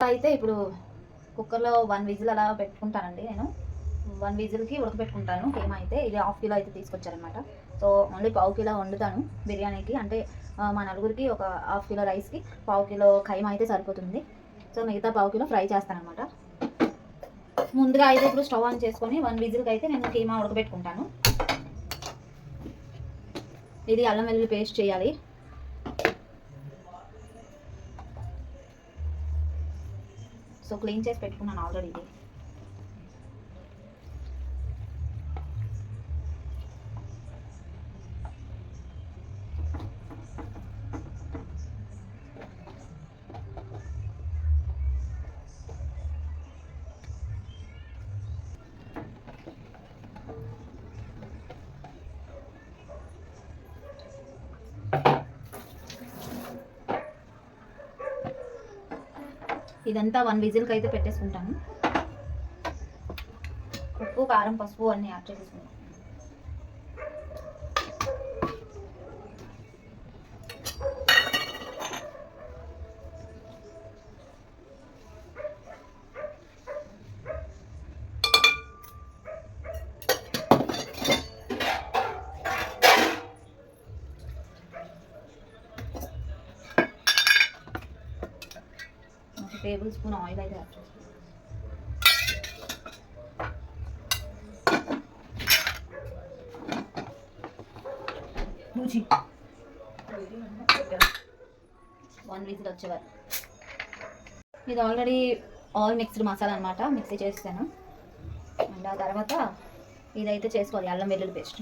అయితే ఇప్పుడు కుక్కర్లో 1 విజిల్ అలా పెట్టుకుంటానండి నేను. 1 విజిల్‌కి ఉడకబెట్టుకుంటాను కీమా అయితే. ఇది హాఫ్ కిలో అయితే తీసుకొచ్చారనమాట. సో, ఓన్లీ పావు కిలో వండుతాను బిర్యానీకి. అంటే మా నలుగురికి ఒక హాఫ్ కిలో రైస్‌కి పావు కిలో కీమా అయితే సరిపోతుంది. సో, మిగతా పావు కిలో ఫ్రై చేస్తాననమాట. ముందుగా అయితే ఇప్పుడు స్టవ్ ఆన్ చేసుకొని 1 విజిల్‌కి అయితే నేను కీమా ఉడకబెట్టుకుంటాను. ఇది అల్లం వెల్లుల్లి పేస్ట్ చేయాలి. సో, క్లీన్ చేసి పెట్టుకున్నాను ఆల్రెడీ ఇది. ఇదంతా 1 విజిల్‌కి అయితే పెట్టేసుకుంటాను. ఉప్పు, కారం, పసుపు అన్నీ యాడ్ చేసేసుకుంటాను. టేబుల్ స్పూన్ ఆయిల్ అయితే యాడ్ చేస్తాను. వన్ విజిల్ వచ్చేవారు. ఇది ఆల్రెడీ ఆల్ మిక్స్డ్ మసాలా అనమాట, మిక్సీ చేస్తాను. అండ్ ఆ తర్వాత ఇదైతే చేసుకోవాలి అల్లం వెల్లుల్లి పేస్ట్.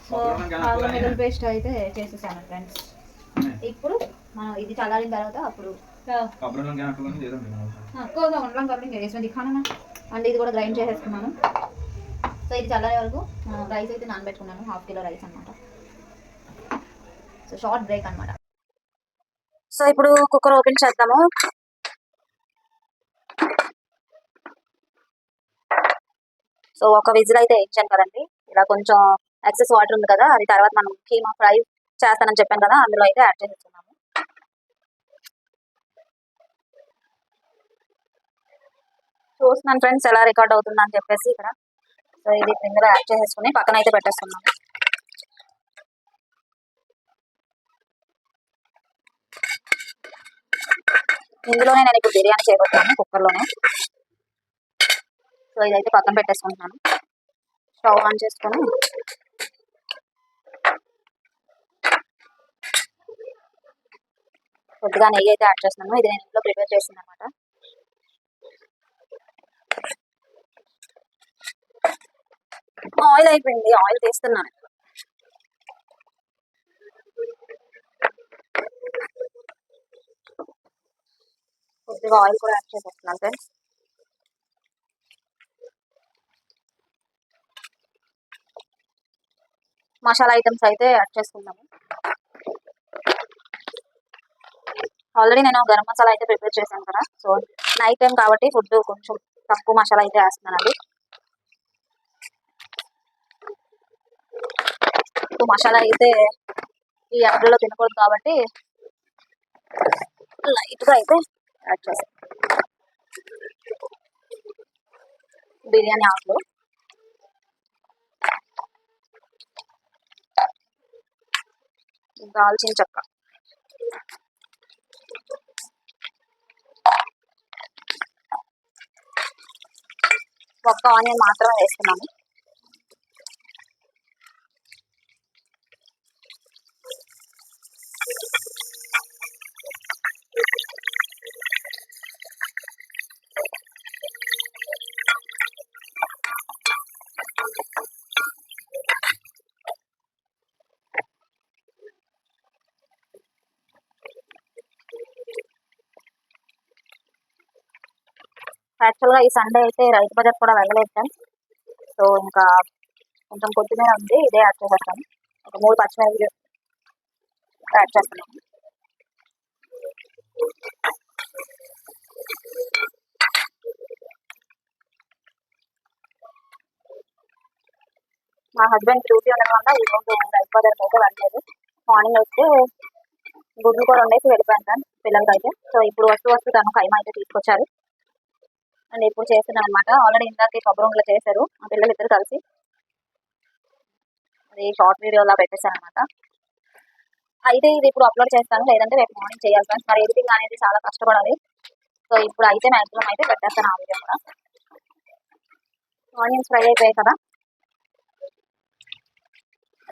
సో అల్లం వెల్లుల్లి పేస్ట్ అయితే చేసేసాను ఫ్రెండ్స్. ఇప్పుడు మనం ఇది చల్లారిన తర్వాత అప్పుడు అండ్ ఇది కూడా గ్రైండ్ చేసేసుకున్నాను. సో ఇది చల్లారే వరకు రైస్ అయితే నానబెట్టుకున్నాను, హాఫ్ కిలో రైస్ అనమాట. సో షార్ట్ బ్రేక్ అనమాట. సో ఇప్పుడు కుక్కర్ ఓపెన్ చేద్దాము. సో ఒక విజిల్ అయితే ఇచ్చాను కదండి. ఇలా కొంచెం ఎక్సెస్ వాటర్ ఉంది కదా, అది తర్వాత మనం కీమా ఫ్రై చేస్తానని చెప్పాను కదా, అందులో అయితే యాడ్ చేసేస్తున్నాము. చూస్తున్నాను ఫ్రెండ్స్ ఎలా రికార్డ్ అవుతుంది అని చెప్పేసి ఇక్కడ. సో ఇది ఇందులో యాడ్ చేసేసుకుని పక్కన అయితే పెట్టేస్తున్నాము. ఇందులోనే నేను ఇప్పుడు బిర్యానీ చేయబోతున్నాను కుక్కర్లోనే. సో ఇదైతే పక్కన పెట్టేసుకుంటున్నాను. స్టవ్ ఆన్ చేసుకొని కొద్దిగా నెయ్యి అయితే యాడ్ చేస్తున్నాను. ఇది నేను ఇంట్లో ప్రిపేర్ చేసింది అనమాట. ఆయిల్ అయిపోయింది, ఆయిల్ తీస్తున్నాను. కొద్దిగా ఆయిల్ కూడా యాడ్ చేసేస్తున్నాను ఫ్రెండ్స్. మసాలా ఐటమ్స్ అయితే యాడ్ చేసుకుందాము. ఆల్రెడీ నేను గరం మసాలా అయితే ప్రిపేర్ చేశాను కదా. సో నైట్ టైం కాబట్టి ఫుడ్ కొంచెం తక్కువ మసాలా అయితే వేస్తున్నానండి. మసాలా అయితే ఈ ఎండలో తినకూడదు కాబట్టి లైట్గా అయితే యాడ్ చేస్తాను. బిర్యానీ ఆకులు, దాల్చిన చెక్క, ఒక్క ఆనియన్ మాత్రమే వేస్తున్నాను. యాక్చువల్గా ఈ సండే అయితే రైతు బజార్ కూడా వెళ్ళలేదు ఫ్రెండ్స్. సో ఇంకా కొంచెం కొత్తిమీర ఉంది, ఇదే యాడ్ చేసేస్తాను. ఒక 3 పచ్చిమిరపకాయలు యాడ్ చేస్తున్నాను. మా హస్బెండ్ డ్యూటీ ఉండడం వల్ల ఈ రోజు రైస్ బజార్కి అయితే వెళ్ళలేదు. మార్నింగ్ అయితే గుడ్లు కూడా వండేసి వెళ్ళిపోయాను పిల్లలకి అయితే. సో ఇప్పుడు వస్తూ తను కైమా అయితే తీసుకొచ్చారు అండ్ ఇప్పుడు చేస్తున్నాను అనమాట. ఆల్రెడీ ఇందాక కొబ్బరి చేశారు మా పిల్లలు ఇద్దరు కలిసి. అది షార్ట్ వీడియోలా పెట్టేశాను అనమాట. అయితే ఇది ఇప్పుడు అప్లోడ్ చేస్తాను, లేదంటే రేపు మార్నింగ్ చేయాలి ఫ్రెండ్స్. మరి ఎడిటింగ్ అనేది చాలా కష్టపడాలి. సో ఇప్పుడు అయితే మ్యాక్సిమం అయితే పెట్టేస్తాను ఆ వీడియో కూడా. ఆనియన్స్ ఫ్రై అయిపోయాయి కదా,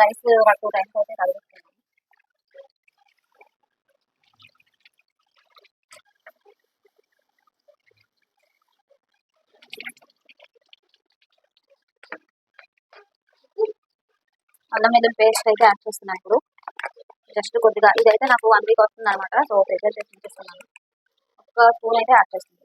రైస్ 2 టైమ్స్ అయితే కలుగుతుంది. అల్లం వెల్లుల్లి పేస్ట్ అయితే యాడ్ చేస్తున్నాను ఇప్పుడు. జస్ట్ కొద్దిగా, ఇదైతే నాకు 1 వీక్ వస్తుంది అనమాట. సో ప్రిపేర్ చేసి చూపిస్తున్నాను. ఒక స్పూన్ అయితే యాడ్ చేస్తున్నాను.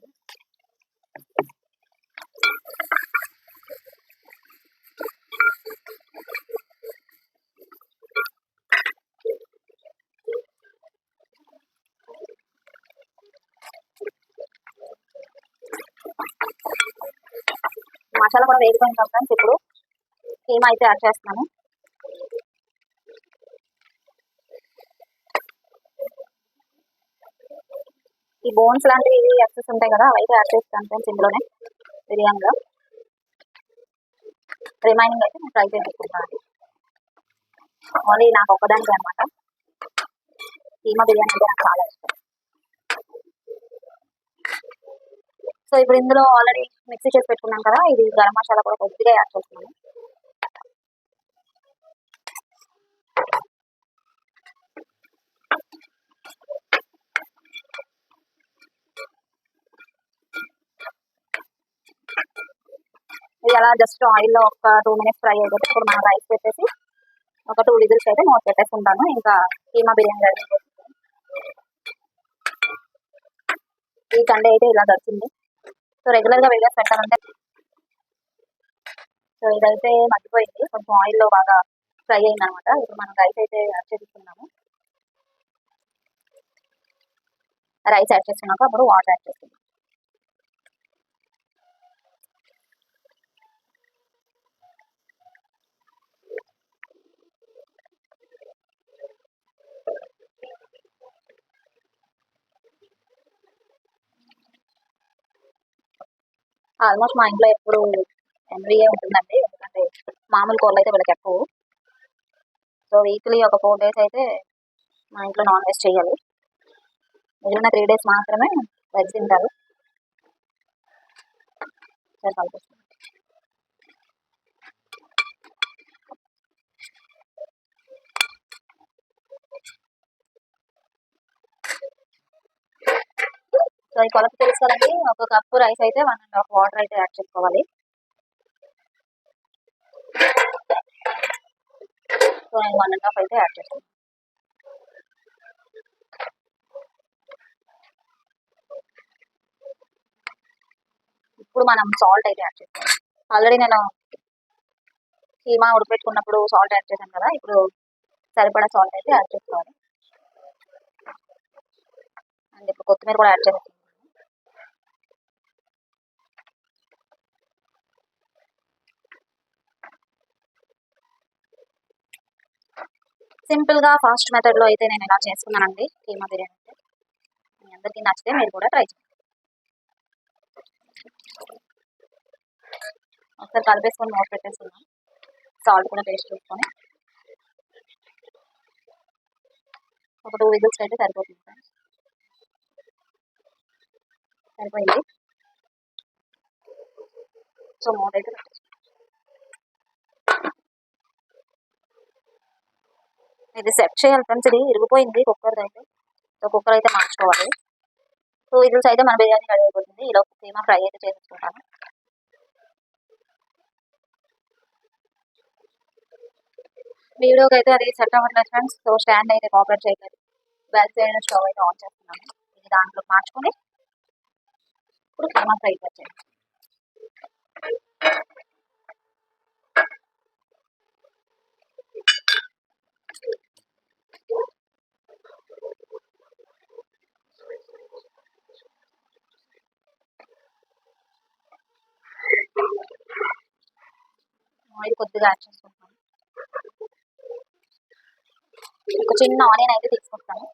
మసాలా కూడా వేగిపోయింది కదా ఫ్రెండ్స్. ఇప్పుడు కీమా అయితే యాడ్ చేస్తున్నాను. ఈ బోన్స్ లాంటివి ఎక్సెస్ ఉంటాయి కదా, అవి అయితే యాడ్ చేస్తాను ఫ్రెండ్స్ ఇందులోనే బిర్యానీలో. రిమైనింగ్ అయితే నేను ఫ్రై చేసుకుంటాను. ఓన్లీ నాకు ఒక్కదానికి అనమాట. కీమా బిర్యానీ అంటే నాకు చాలా ఇష్టం. సో ఇప్పుడు ఇందులో ఆల్రెడీ మిక్సీ చేసి పెట్టుకున్నాం కదా, ఇది గరం మసాలా కూడా కొద్దిగా యాడ్ చేస్తున్నాను. ఇది అలా జస్ట్ ఆయిల్లో ఒక 2 minutes ఫ్రై అయిపోతే ఇప్పుడు మనం రైస్ పెట్టేసి ఒక 2 విజిల్స్ అయితే మూత పెట్టేసుకుంటాను. ఇంకా కీమా బిర్యానీ రెడీ. ఈ సండే అయితే ఇలా దొరికింది. సో రెగ్యులర్గా వీడియోస్ పెట్టాలంటే, సో ఇదైతే మర్చిపోయింది, కొంచెం ఆయిల్లో బాగా ఫ్రై అయింది అనమాట. ఇప్పుడు మనం రైస్ అయితే యాడ్ చేసుకున్నాము. రైస్ యాడ్ చేసుకున్నాక అప్పుడు వాటర్ యాడ్ చేస్తున్నాం. ఆల్మోస్ట్ మా ఇంట్లో ఎప్పుడు ఎన్వీఏ ఉంటుందండి, ఎందుకంటే మామూలు కూరలు అయితే వీళ్ళకి ఎక్కువ. సో వీక్లీ ఒక 4 days అయితే మా ఇంట్లో నాన్ వెజ్ చేయాలి. మిగిలిన 3 days మాత్రమే వెజ్ తింటారు. సో ఈ కొలత తెలుసు కదండి, ఒక కప్పు రైస్ అయితే 1.5 వాటర్ అయితే యాడ్ చేసుకోవాలి. సో నేను 1.5 అయితే యాడ్ చేస్తాను. ఇప్పుడు మనం సాల్ట్ అయితే యాడ్ చేస్తాం. ఆల్రెడీ నేను కీమా ఉడకపెట్టుకున్నప్పుడు సాల్ట్ యాడ్ చేశాను కదా, ఇప్పుడు సరిపడా సాల్ట్ అయితే యాడ్ చేసుకోవాలి. అండ్ ఇప్పుడు కొత్తిమీర కూడా యాడ్ చేస్తాను. సింపుల్గా ఫాస్ట్ మెథడ్లో అయితే నేను ఇలా చేసుకున్నానండి కీమా బిర్యానీ. అయితే మీ అందరికీ నచ్చితే మీరు కూడా ట్రై చేయండి. ఒకసారి కలిపేసుకొని మూత పెట్టేసుకున్నాం. సాల్ట్ కూడా టేస్ట్ చూసుకొని ఒక 2 విజిల్స్ అయితే సరిపోతుంది. సరిపోయింది. సో మూత అయితే ఇది సెట్ చేయాలి ఫ్రెండ్స్. ఇది ఇరిగిపోయింది కుక్కర్ అయితే. సో కుక్కర్ అయితే మార్చుకోవాలి. 2 విజిల్స్ అయితే మన బిర్యానీ రెడీ అయిపోతుంది. ఈలోపు కీమా ఫ్రై అయితే చేసుకుంటాను. వీడియోకి అయితే అది సెట్ అవ్వట్లేదు ఫ్రెండ్స్. సో స్టాండ్ అయితే కోఆపరేట్ చేయలేదు. బ్యాక్ సైడ్ స్టవ్ అయితే ఆన్ చేస్తున్నాను. ఇది దాంట్లో మార్చుకొని ఇప్పుడు కీమా ఫ్రై వచ్చాయి. ఆయిల్ కొద్దిగా యాడ్ చేసుకుంటాను. ఒక చిన్న ఆనియన్ అయితే తీసుకొస్తాను.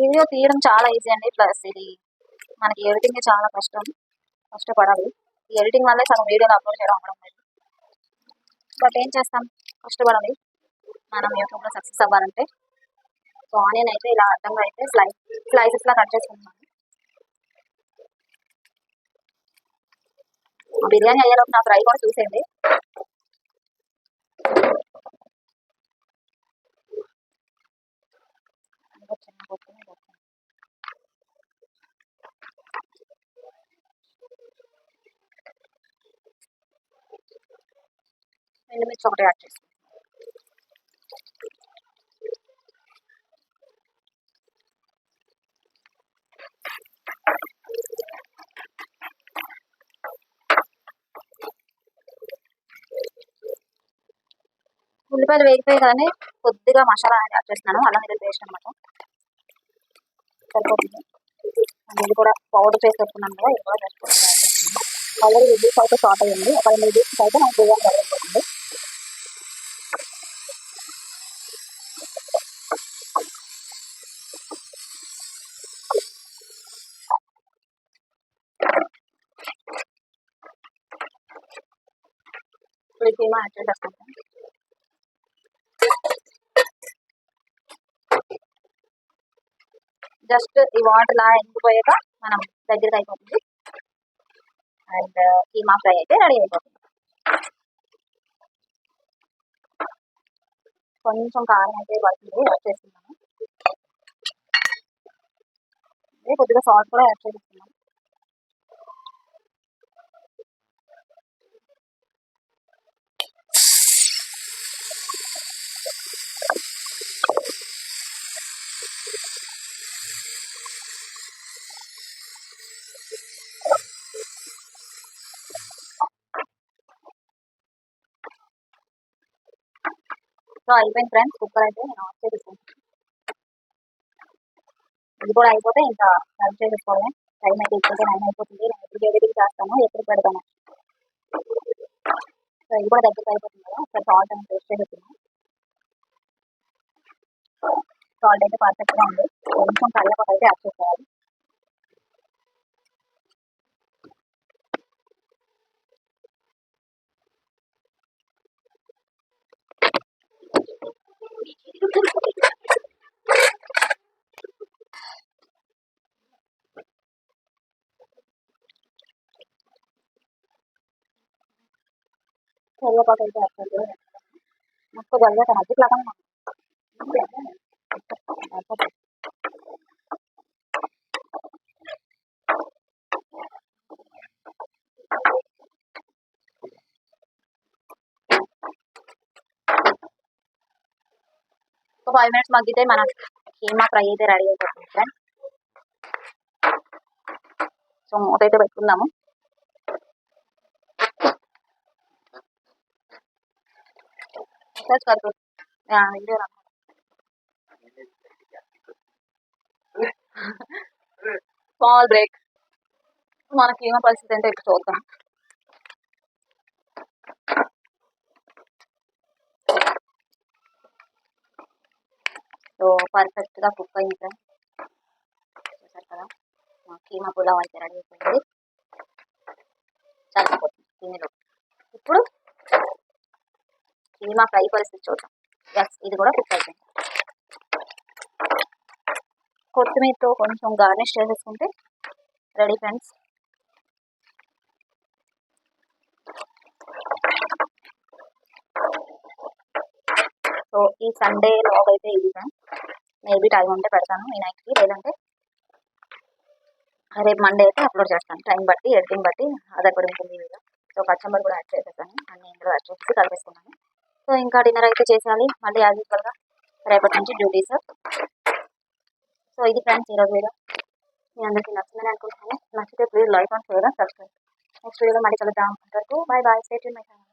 వీడియో తీయడం చాలా ఈజీ అండి. ప్లస్ ఇది మనకి ఎడిటింగ్ చాలా కష్టపడాలి. ఈ ఎడిటింగ్ వల్లే సగం వీడియోలు అప్లోడ్ చేయడం అవ్వడం లేదు. బట్ ఏం చేస్తాం, కష్టపడాలి మనం యూట్యూబ్లో సక్సెస్ అవ్వాలంటే. సో ఆనియన్ అయితే ఇలా అర్థంగా అయితే స్లైసెస్లా కట్ చేసుకుంటున్నాను. బిర్యానీ అయ్యేలోపు నా ఫ్రై కూడా చూసేయండి. ఎండుమిర్చి ఒకటి యాడ్ చేస్తాను. ఉల్లిపాయలు వేగిపోయి కానీ కొద్దిగా మసాలా అనేది యాడ్ చేస్తున్నాను. అల్లం వెల్లుల్లి పేస్ట్ అనమాట, సరిపోతుంది. ఇది కూడా పౌడర్ చేసి పెట్టుకున్నాను కదా, ఇది కూడా సరిపోతుంది. ఆల్రెడీ విజిల్స్ అయితే స్టార్ట్ అయ్యింది. ఒక 2 విజిల్స్ అయితే నాకు బిర్యానీ రెడీ అయిపోతుంది. ఇప్పుడు ఈ కీమా యాడ్ చేసేసుకుంటాం. జస్ట్ ఈ వాటర్ లా ఎండిపోయాక మనం దగ్గరికి అయిపోతుంది. అండ్ కీమా ఫ్రై అయితే రెడీ అయిపోతుంది. కొంచెం కారం అయితే పడుతుంది, యాడ్ చేస్తున్నాను. కొద్దిగా సాల్ట్ కూడా యాడ్ చేస్తున్నాను. సో అయిపోయింది ఫ్రెండ్స్, కుక్కర్ అయితే నేను ఆఫ్ చేసేసుకుంటాను. ఇది కూడా అయిపోతే ఇంకా సర్వ్ చేసేసుకోవాలి. టైం అయితే ఇప్పుడైతే 9 అయిపోతుంది. నేను ఎప్పుడు ఎడిటింగ్ చేస్తాను, ఎప్పుడు పెడతాను. సో ఇది కూడా దగ్గరికి అయిపోతుంది కదా, ఒకసారి సాల్ట్ అని టేస్ట్ చేసేస్తున్నాను. సాల్ట్ అయితే పర్ఫెక్ట్గా ఉంది. కొంచెం కరివేపాకు అయితే యాడ్ చేసుకోవాలి. కరివేపాకు అయితే యాడ్ చేయాలి. मस्त जल्दी का नजदीक लगा ना। तो 5 मिनट्स मग्गिते मन कीमा फ्रై అయితే రెడీ అయిపోతుంది ఫ్రెండ్స్. సో మూత అయితే పెట్టుకుందాము. सर्च कर वीडियो स्मॉल ब्रेक मन कीमा परिस्थिति అంటే ఇప్పుడు చూద్దాం. సో పర్ఫెక్ట్ గా కుక్ అయింది ఫ్రెండ్స్. చూసారు కదా మా కీమా పులావ్ అయితే రెడీ అయిపోయింది. చల్లారిపోతుంది దీనిలో. ఇప్పుడు కీమా ఫ్రై పరిస్థితి చూద్దాం. ఎస్ ఇది కూడా కుక్ అయిపోయింది. కొత్తిమీరతో కొంచెం గార్నిష్ చేసేసుకుంటే రెడీ ఫ్రెండ్స్. సో ఈ సండే లాగ్ అయితే ఇది ఫ్రెండ్స్. మేబీ టైం ఉంటే పెడతాను ఈ నైట్కి, లేదంటే రేపు మండే అయితే అప్లోడ్ చేస్తాను. టైం బట్టి ఎడిటింగ్ బట్టి ఆధారపడి ఉంటుంది వీడియో. సో కస్టమర్ కూడా యాడ్ చేసేసాను, అన్ని ఇందులో యాడ్ చేసి కలిపేసుకున్నాను. సో ఇంకా డిన్నర్ అయితే చేసేయాలి మళ్ళీ యాజ్ యూజువల్గా రేపటి నుంచి డ్యూటీస్. సో ఇది ఫ్రెండ్స్ ఈరోజు వీడియో. మీ అందరికీ నచ్చిందని అనుకుంటున్నాను. నచ్చితే please like and share and subscribe. Next వీడియోలో మళ్ళీ కలుద్దాం. అంతవరకు bye bye. Stay tune my channel.